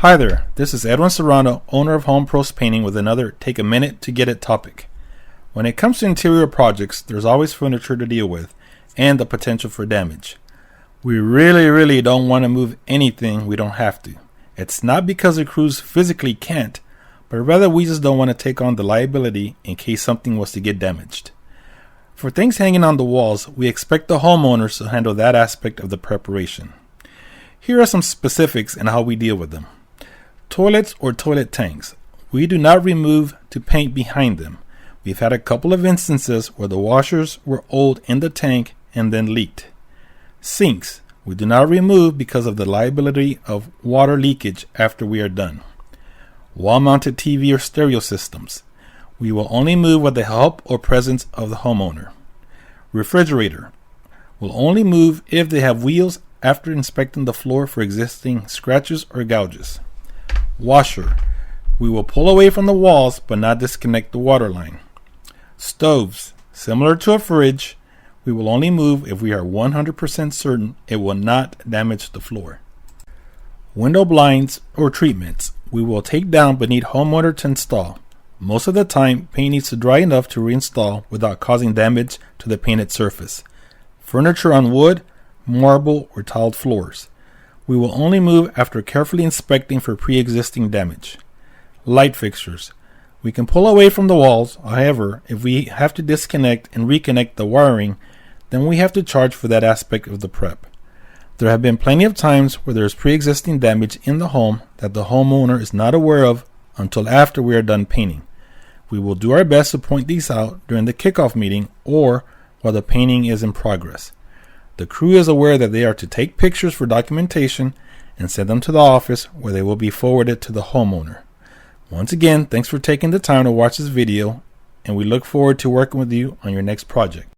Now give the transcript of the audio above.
Hi there, this is Edwin Serrano, owner of Home Pros Painting, with another Take a Minute to Get It topic. When it comes to interior projects, there's always furniture to deal with and the potential for damage. We really don't want to move anything we don't have to. It's not because the crews physically can't, but rather we just don't want to take on the liability in case something was to get damaged. For things hanging on the walls, we expect the homeowners to handle that aspect of the preparation. Here are some specifics and how we deal with them. Toilets or toilet tanks. We do not remove to paint behind them. We've had a couple of instances where the washers were old in the tank and then leaked. Sinks. We do not remove because of the liability of water leakage after we are done. Wall-mounted TV or stereo systems. We will only move with the help or presence of the homeowner. Refrigerator. Will only move if they have wheels after inspecting the floor for existing scratches or gouges. Washer. We will pull away from the walls but not disconnect the water line. Stoves. Similar to a fridge, we will only move if we are 100% certain it will not damage the floor. Window blinds or treatments. We will take down but need homeowner to install. Most of the time, paint needs to dry enough to reinstall without causing damage to the painted surface. Furniture on wood, marble, or tiled floors. We will only move after carefully inspecting for pre-existing damage. Light fixtures. We can pull away from the walls. However, if we have to disconnect and reconnect the wiring, then we have to charge for that aspect of the prep. There have been plenty of times where there is pre-existing damage in the home that the homeowner is not aware of until after we are done painting. We will do our best to point these out during the kickoff meeting or while the painting is in progress. The crew is aware that they are to take pictures for documentation and send them to the office where they will be forwarded to the homeowner. Once again, thanks for taking the time to watch this video, and we look forward to working with you on your next project.